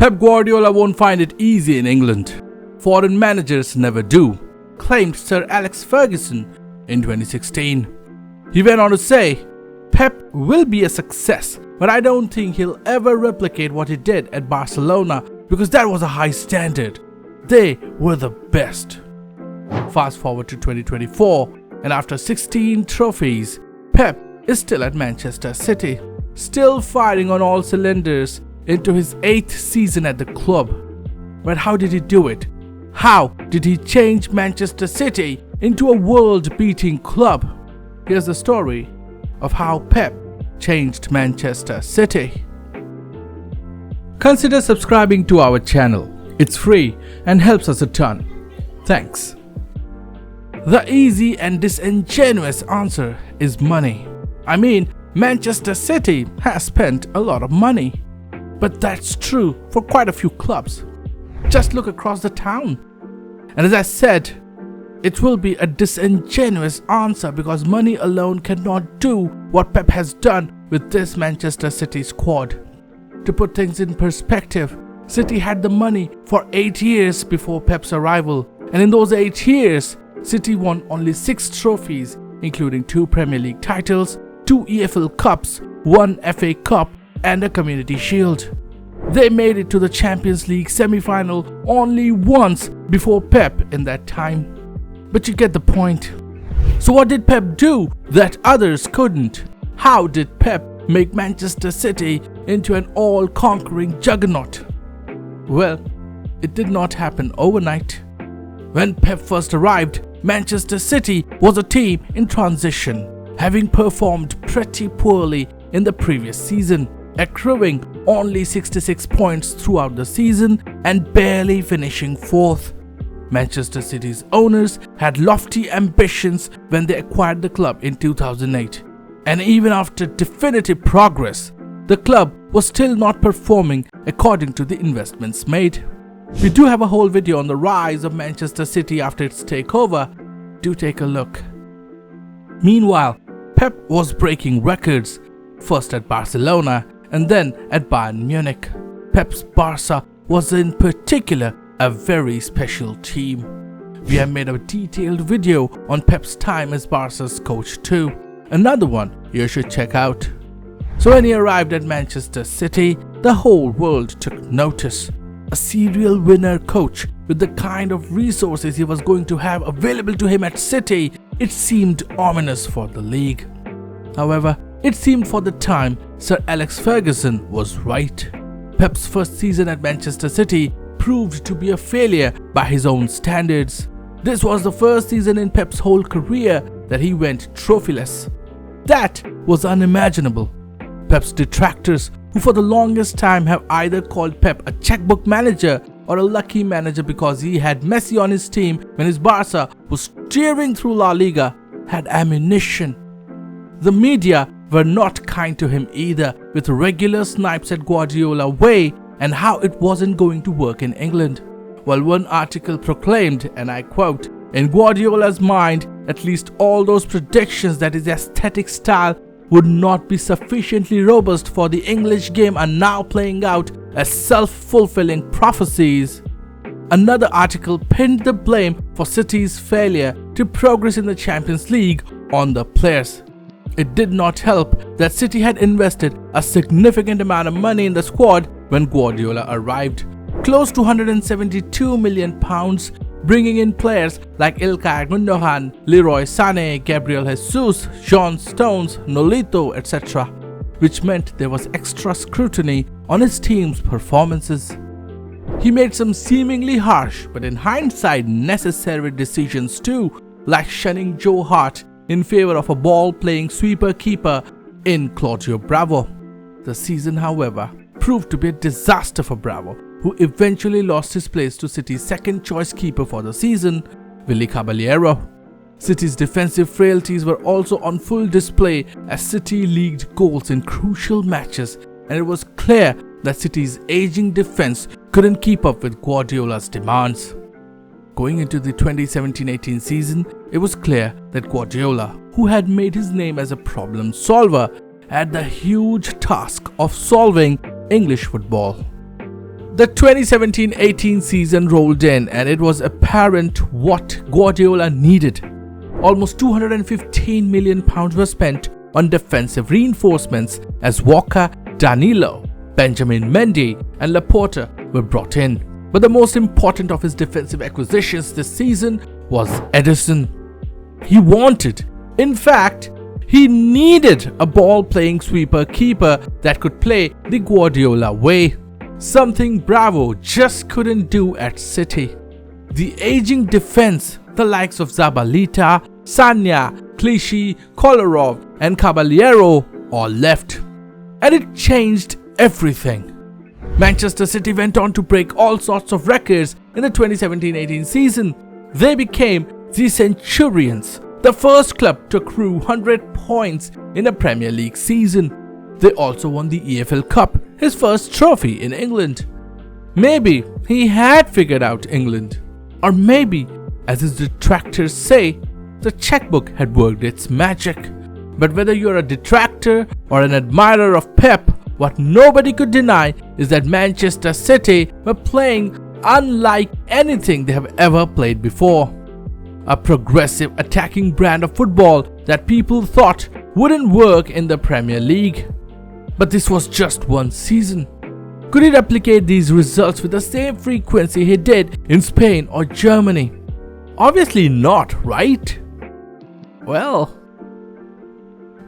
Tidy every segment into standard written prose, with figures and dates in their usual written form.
Pep Guardiola won't find it easy in England. Foreign managers never do, claimed Sir Alex Ferguson in 2016. He went on to say, Pep will be a success, but I don't think he'll ever replicate what he did at Barcelona because that was a high standard. They were the best. Fast forward to 2024, and after 16 trophies, Pep is still at Manchester City, still firing on all cylinders into his 8th season at the club. But how did he do it? How did he change Manchester City into a world-beating club? Here's the story of how Pep changed Manchester City. Consider subscribing to our channel. It's free and helps us a ton. Thanks. The easy and disingenuous answer is money. I mean, Manchester City has spent a lot of money. But that's true for quite a few clubs. Just look across the town. And as I said, it will be a disingenuous answer because money alone cannot do what Pep has done with this Manchester City squad. To put things in perspective, City had the money for 8 years before Pep's arrival, and in those 8 years, City won only 6 trophies, including 2 Premier League titles, 2 EFL Cups, 1 FA Cup, and a Community Shield. They made it to the Champions League semi-final only once before Pep in that time. But you get the point. So what did Pep do that others couldn't? How did Pep make Manchester City into an all-conquering juggernaut? Well, it did not happen overnight. When Pep first arrived, Manchester City was a team in transition, having performed pretty poorly in the previous season, accruing only 66 points throughout the season and barely finishing 4th. Manchester City's owners had lofty ambitions when they acquired the club in 2008, and even after definitive progress, the club was still not performing according to the investments made. We do have a whole video on the rise of Manchester City after its takeover. Do take a look. Meanwhile, Pep was breaking records, first at Barcelona and then at Bayern Munich. Pep's Barca was in particular a very special team. We have made a detailed video on Pep's time as Barca's coach too, another one you should check out. So when he arrived at Manchester City, the whole world took notice. A serial winner coach with the kind of resources he was going to have available to him at City, it seemed ominous for the league. However, it seemed for the time Sir Alex Ferguson was right. Pep's first season at Manchester City proved to be a failure by his own standards. This was the first season in Pep's whole career that he went trophyless. That was unimaginable. Pep's detractors, who for the longest time have either called Pep a checkbook manager or a lucky manager because he had Messi on his team when his Barca was steering through La Liga, had ammunition. The media were not kind to him either, with regular snipes at Guardiola way and how it wasn't going to work in England. While one article proclaimed, and I quote, "In Guardiola's mind, at least all those predictions that his aesthetic style would not be sufficiently robust for the English game are now playing out as self-fulfilling prophecies." Another article pinned the blame for City's failure to progress in the Champions League on the players. It did not help that City had invested a significant amount of money in the squad when Guardiola arrived, close to £172 million, bringing in players like Ilkay Gundogan, Leroy Sané, Gabriel Jesus, John Stones, Nolito, etc., which meant there was extra scrutiny on his team's performances. He made some seemingly harsh but in hindsight necessary decisions too, like shunning Joe Hart in favor of a ball-playing sweeper-keeper in Claudio Bravo. The season, however, proved to be a disaster for Bravo, who eventually lost his place to City's second-choice keeper for the season, Willy Caballero. City's defensive frailties were also on full display as City leaked goals in crucial matches, and it was clear that City's aging defense couldn't keep up with Guardiola's demands. Going into the 2017-18 season, it was clear that Guardiola, who had made his name as a problem solver, had the huge task of solving English football. The 2017-18 season rolled in and it was apparent what Guardiola needed. Almost £215 million were spent on defensive reinforcements as Walker, Danilo, Benjamin Mendy and Laporta were brought in. But the most important of his defensive acquisitions this season was Ederson. He wanted, in fact, he needed a ball-playing sweeper-keeper that could play the Guardiola way. Something Bravo just couldn't do at City. The aging defense, the likes of Zabaleta, Sanya, Clichy, Kolarov and Caballero all left. And it changed everything. Manchester City went on to break all sorts of records in the 2017-18 season. They became the Centurions, the first club to accrue 100 points in a Premier League season. They also won the EFL Cup, his first trophy in England. Maybe he had figured out England. Or maybe, as his detractors say, the checkbook had worked its magic. But whether you're a detractor or an admirer of Pep, what nobody could deny is that Manchester City were playing unlike anything they have ever played before. A progressive attacking brand of football that people thought wouldn't work in the Premier League. But this was just one season. Could he replicate these results with the same frequency he did in Spain or Germany? Obviously not, right? Well,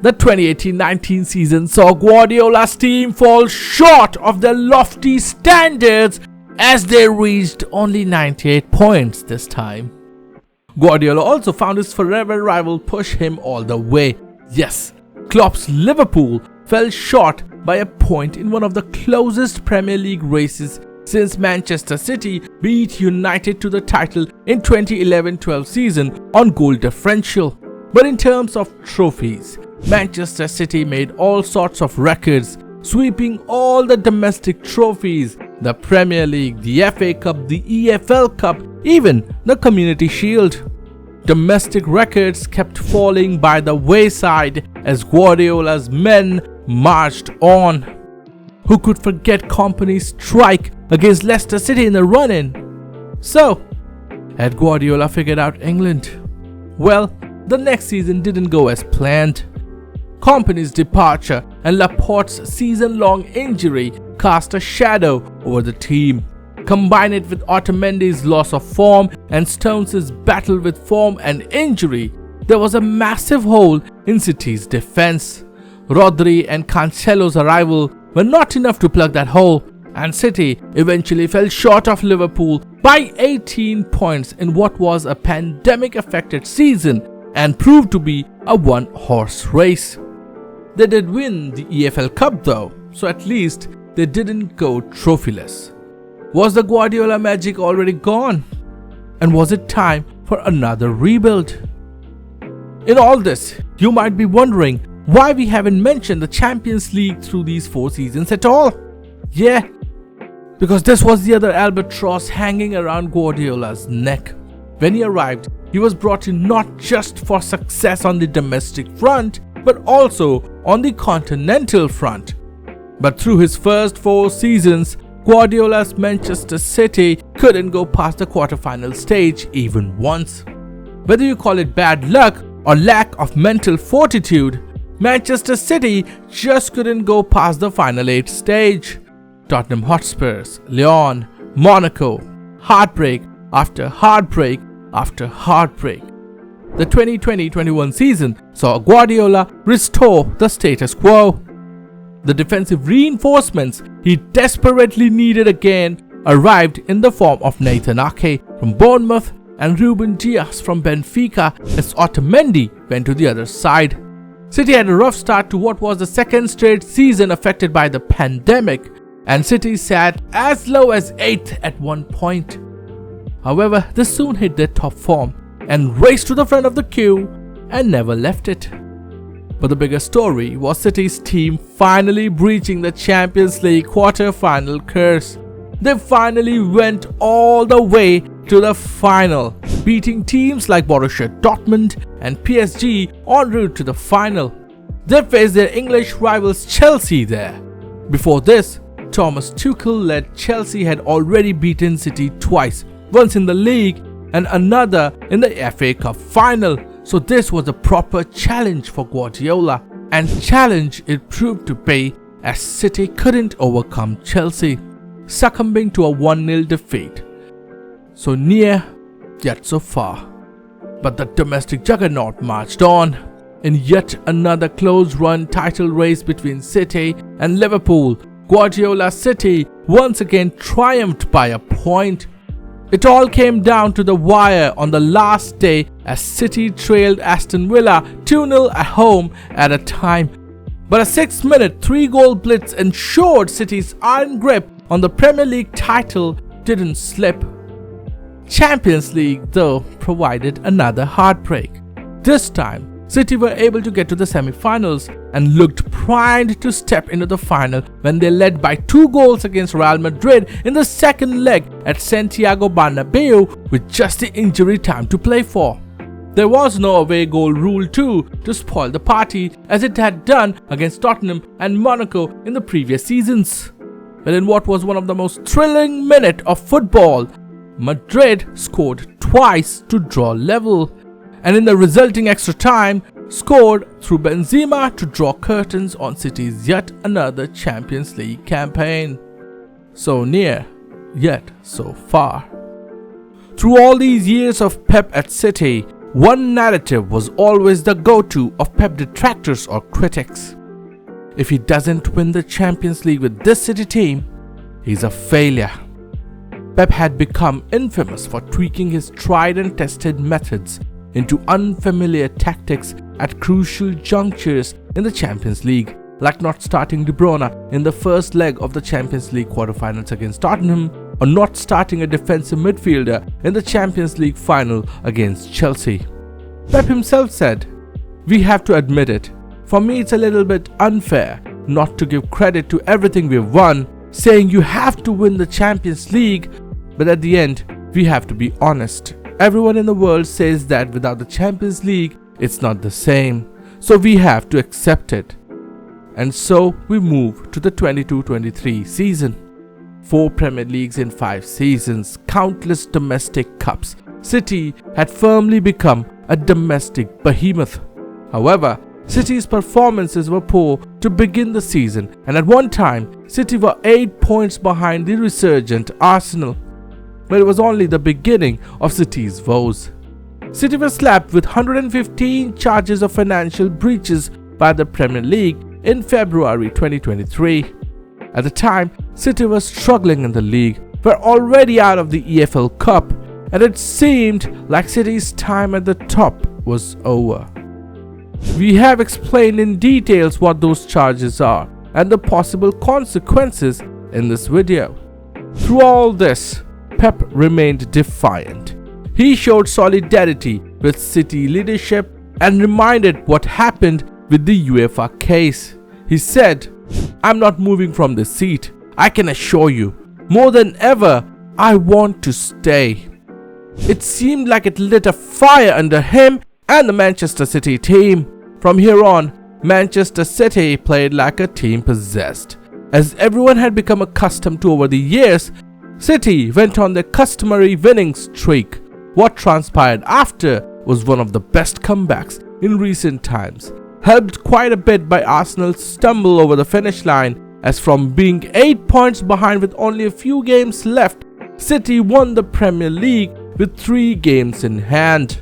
the 2018-19 season saw Guardiola's team fall short of their lofty standards as they reached only 98 points this time. Guardiola also found his forever rival push him all the way. Yes, Klopp's Liverpool fell short by a point in one of the closest Premier League races since Manchester City beat United to the title in 2011-12 season on goal differential. But in terms of trophies, Manchester City made all sorts of records, sweeping all the domestic trophies, the Premier League, the FA Cup, the EFL Cup, even the Community Shield. Domestic records kept falling by the wayside as Guardiola's men marched on. Who could forget Kompany's strike against Leicester City in the run-in? So, had Guardiola figured out England? Well, the next season didn't go as planned. Kompany's departure and Laporte's season-long injury cast a shadow over the team. Combine it with Otamendi's loss of form and Stones' battle with form and injury, there was a massive hole in City's defense. Rodri and Cancelo's arrival were not enough to plug that hole, and City eventually fell short of Liverpool by 18 points in what was a pandemic-affected season and proved to be a one-horse race. They did win the EFL Cup though, so at least they didn't go trophyless. Was the Guardiola magic already gone? And was it time for another rebuild? In all this, you might be wondering why we haven't mentioned the Champions League through these 4 seasons at all. Yeah, because this was the other albatross hanging around Guardiola's neck. When he arrived, he was brought in not just for success on the domestic front, but also on the continental front. But through his first 4 seasons, Guardiola's Manchester City couldn't go past the quarterfinal stage even once. Whether you call it bad luck or lack of mental fortitude, Manchester City just couldn't go past the final 8 stage. Tottenham Hotspurs, Lyon, Monaco, heartbreak after heartbreak after heartbreak. The 2020-21 season saw Guardiola restore the status quo. The defensive reinforcements he desperately needed again arrived in the form of Nathan Ake from Bournemouth and Ruben Dias from Benfica as Otamendi went to the other side. City had a rough start to what was the second straight season affected by the pandemic, and City sat as low as 8th at one point. However, they soon hit their top form and raced to the front of the queue and never left it. But the bigger story was City's team finally breaching the Champions League quarter-final curse. They finally went all the way to the final, beating teams like Borussia Dortmund and PSG en route to the final. They faced their English rivals Chelsea there. Before this, Thomas Tuchel-led Chelsea had already beaten City twice, once in the league and another in the FA Cup final. So this was a proper challenge for Guardiola, and challenge it proved to be, as City couldn't overcome Chelsea, succumbing to a 1-0 defeat. So near, yet so far. But the domestic juggernaut marched on in yet another close-run title race between City and Liverpool. Guardiola's City once again triumphed by a point. It all came down to the wire on the last day as City trailed Aston Villa 2-0 at home at a time. But a 6-minute 3-goal blitz ensured City's iron grip on the Premier League title didn't slip. Champions League, though, provided another heartbreak. This time, City were able to get to the semi-finals and looked primed to step into the final when they led by 2 goals against Real Madrid in the second leg at Santiago Bernabeu with just the injury time to play for. There was no away goal rule too to spoil the party, as it had done against Tottenham and Monaco in the previous seasons. But in what was one of the most thrilling minutes of football, Madrid scored twice to draw level, and in the resulting extra time, scored through Benzema to draw curtains on City's yet another Champions League campaign. So near, yet so far. Through all these years of Pep at City, one narrative was always the go-to of Pep detractors or critics. If he doesn't win the Champions League with this City team, he's a failure. Pep had become infamous for tweaking his tried and tested methods into unfamiliar tactics at crucial junctures in the Champions League, like not starting De Bruyne in the first leg of the Champions League quarterfinals against Tottenham, or not starting a defensive midfielder in the Champions League final against Chelsea. Pep himself said, "We have to admit it. For me, it's a little bit unfair not to give credit to everything we've won, saying you have to win the Champions League, but at the end, we have to be honest. Everyone in the world says that without the Champions League, it's not the same. So we have to accept it." And so we move to the 22-23 season. 4 Premier Leagues in 5 seasons, countless domestic cups. City had firmly become a domestic behemoth. However, City's performances were poor to begin the season, and at one time, City were 8 points behind the resurgent Arsenal. But it was only the beginning of City's woes. City was slapped with 115 charges of financial breaches by the Premier League in February 2023. At the time, City was struggling in the league, were already out of the EFL Cup, and it seemed like City's time at the top was over. We have explained in details what those charges are and the possible consequences in this video. Through all this, Pep remained defiant. He showed solidarity with City leadership and reminded what happened with the UEFA case. He said, "I'm not moving from this seat. I can assure you, more than ever, I want to stay." It seemed like it lit a fire under him and the Manchester City team. From here on, Manchester City played like a team possessed. As everyone had become accustomed to over the years, City went on their customary winning streak. What transpired after was one of the best comebacks in recent times, helped quite a bit by Arsenal's stumble over the finish line, as from being 8 points behind with only a few games left, City won the Premier League with 3 games in hand.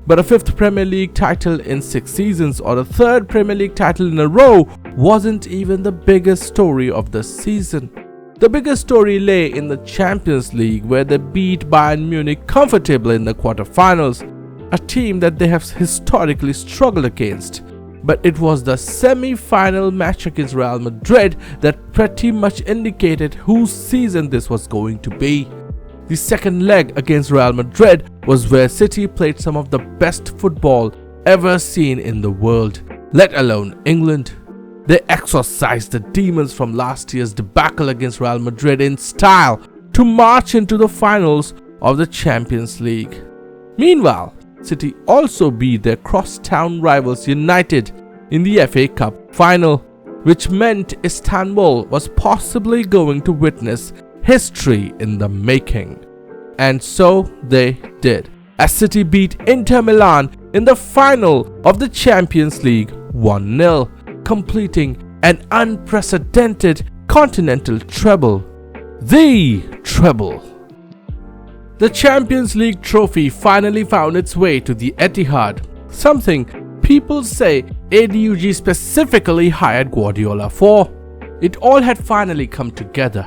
But a 5th Premier League title in 6 seasons, or a 3rd Premier League title in a row, wasn't even the biggest story of the season. The biggest story lay in the Champions League, where they beat Bayern Munich comfortably in the quarterfinals, a team that they have historically struggled against. But it was the semi-final match against Real Madrid that pretty much indicated whose season this was going to be. The second leg against Real Madrid was where City played some of the best football ever seen in the world, let alone England. They exorcised the demons from last year's debacle against Real Madrid in style to march into the finals of the Champions League. Meanwhile, City also beat their crosstown rivals United in the FA Cup final, which meant Istanbul was possibly going to witness history in the making. And so they did, as City beat Inter Milan in the final of the Champions League 1-0, completing an unprecedented continental treble. The treble. The Champions League trophy finally found its way to the Etihad, something people say ADUG specifically hired Guardiola for. It all had finally come together.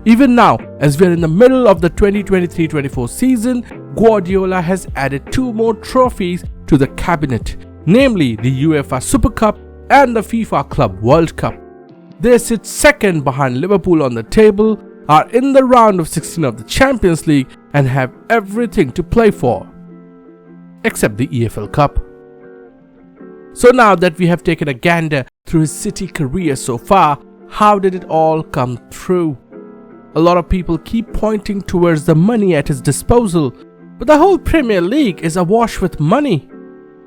Even now, as we are in the middle of the 2023-24 season, Guardiola has added 2 more trophies to the cabinet, namely the UEFA Super Cup and the FIFA Club World Cup. They sit second behind Liverpool on the table, are in the round of 16 of the Champions League and have everything to play for, except the EFL Cup. So now that we have taken a gander through his City career so far, how did it all come through? A lot of people keep pointing towards the money at his disposal, but the whole Premier League is awash with money.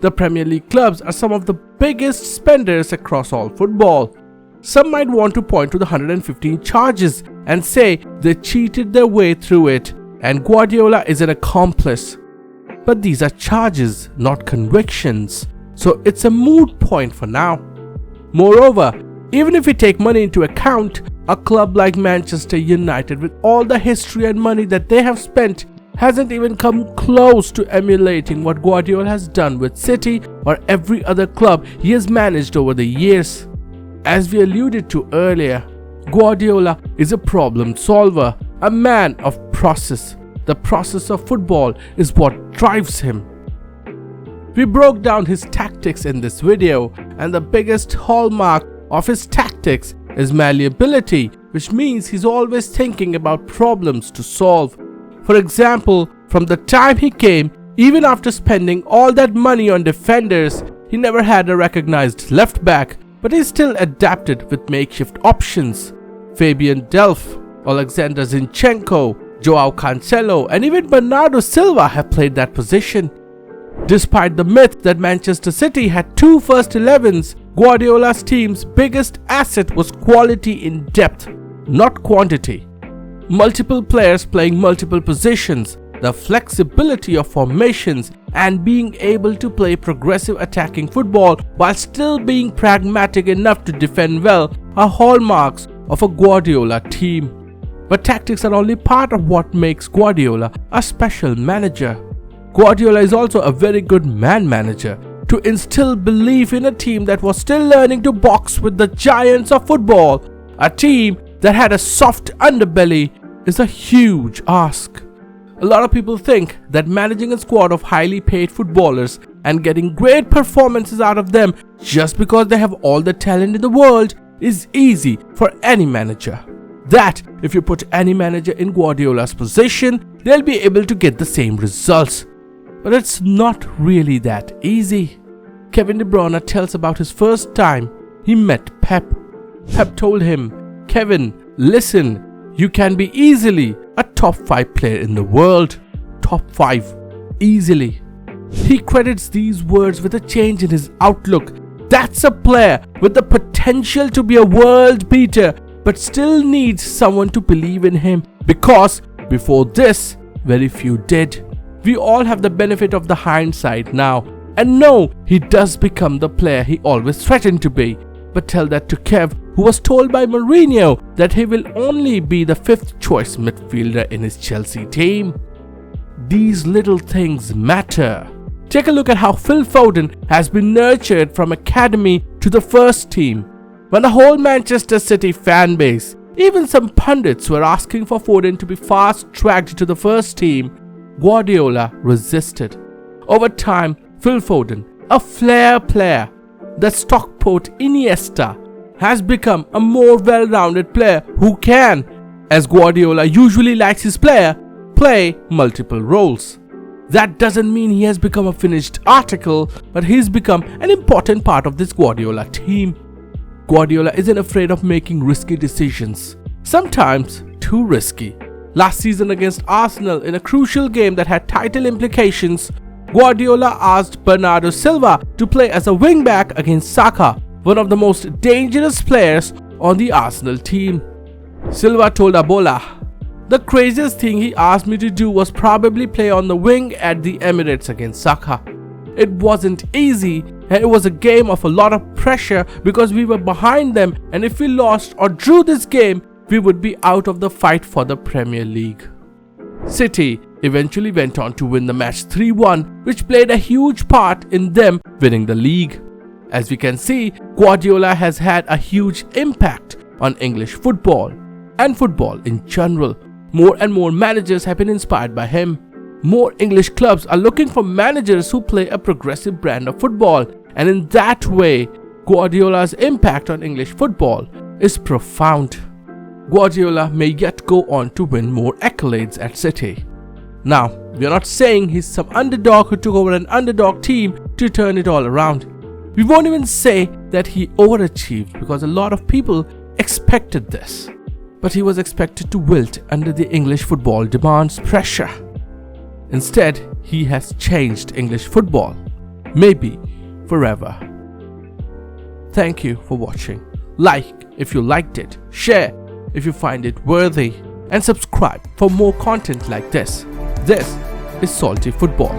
The Premier League clubs are some of the biggest spenders across all football. Some might want to point to the 115 charges and say they cheated their way through it and Guardiola is an accomplice. But these are charges, not convictions, so it's a moot point for now. Moreover, even if we take money into account, a club like Manchester United, with all the history and money that they have spent, hasn't even come close to emulating what Guardiola has done with City or every other club he has managed over the years. As we alluded to earlier, Guardiola is a problem solver, a man of process. The process of football is what drives him. We broke down his tactics in this video, and the biggest hallmark of his tactics is malleability, which means he's always thinking about problems to solve. For example, from the time he came, even after spending all that money on defenders, he never had a recognized left back, but he still adapted with makeshift options. Fabian Delph, Alexander Zinchenko, Joao Cancelo, and even Bernardo Silva have played that position. Despite the myth that Manchester City had 2 first 11s, Guardiola's team's biggest asset was quality in depth, not quantity. Multiple players playing multiple positions, the flexibility of formations, and being able to play progressive attacking football while still being pragmatic enough to defend well are hallmarks of a Guardiola team. But tactics are only part of what makes Guardiola a special manager. Guardiola is also a very good man manager. To instill belief in a team that was still learning to box with the giants of football, a team that had a soft underbelly, is a huge ask. A lot of people think that managing a squad of highly paid footballers and getting great performances out of them just because they have all the talent in the world is easy for any manager. That if you put any manager in Guardiola's position, they'll be able to get the same results. But it's not really that easy. Kevin De Bruyne tells about his first time he met Pep. Pep told him, "Kevin, listen, you can be easily a top 5 player in the world. Top 5. Easily." He credits these words with a change in his outlook. That's a player with the potential to be a world beater, but still needs someone to believe in him, because before this, very few did. We all have the benefit of the hindsight now and know he does become the player he always threatened to be. But tell that to Kev, who was told by Mourinho that he will only be the 5th choice midfielder in his Chelsea team. These little things matter. Take a look at how Phil Foden has been nurtured from academy to the first team. When the whole Manchester City fan base, even some pundits, were asking for Foden to be fast-tracked to the first team, Guardiola resisted. Over time, Phil Foden, a flair player, the Stockport Iniesta, has become a more well-rounded player who can, as Guardiola usually likes his player, play multiple roles. That doesn't mean he has become a finished article, but he's become an important part of this Guardiola team. Guardiola isn't afraid of making risky decisions, sometimes too risky. Last season against Arsenal, in a crucial game that had title implications, Guardiola asked Bernardo Silva to play as a wing-back against Saka, one of the most dangerous players on the Arsenal team. Silva told Abola, "The craziest thing he asked me to do was probably play on the wing at the Emirates against Saka. It wasn't easy, and it was a game of a lot of pressure because we were behind them, and if we lost or drew this game, we would be out of the fight for the Premier League." City eventually went on to win the match 3-1, which played a huge part in them winning the league. As we can see, Guardiola has had a huge impact on English football and football in general. More and more managers have been inspired by him. More English clubs are looking for managers who play a progressive brand of football, and in that way, Guardiola's impact on English football is profound. Guardiola may yet go on to win more accolades at City. Now, we are not saying he's some underdog who took over an underdog team to turn it all around. We won't even say that he overachieved because a lot of people expected this. But he was expected to wilt under the English football demands pressure. Instead, he has changed English football, maybe forever. Thank you for watching. Like if you liked it, share if you find it worthy, and subscribe for more content like this. This is Salty Football.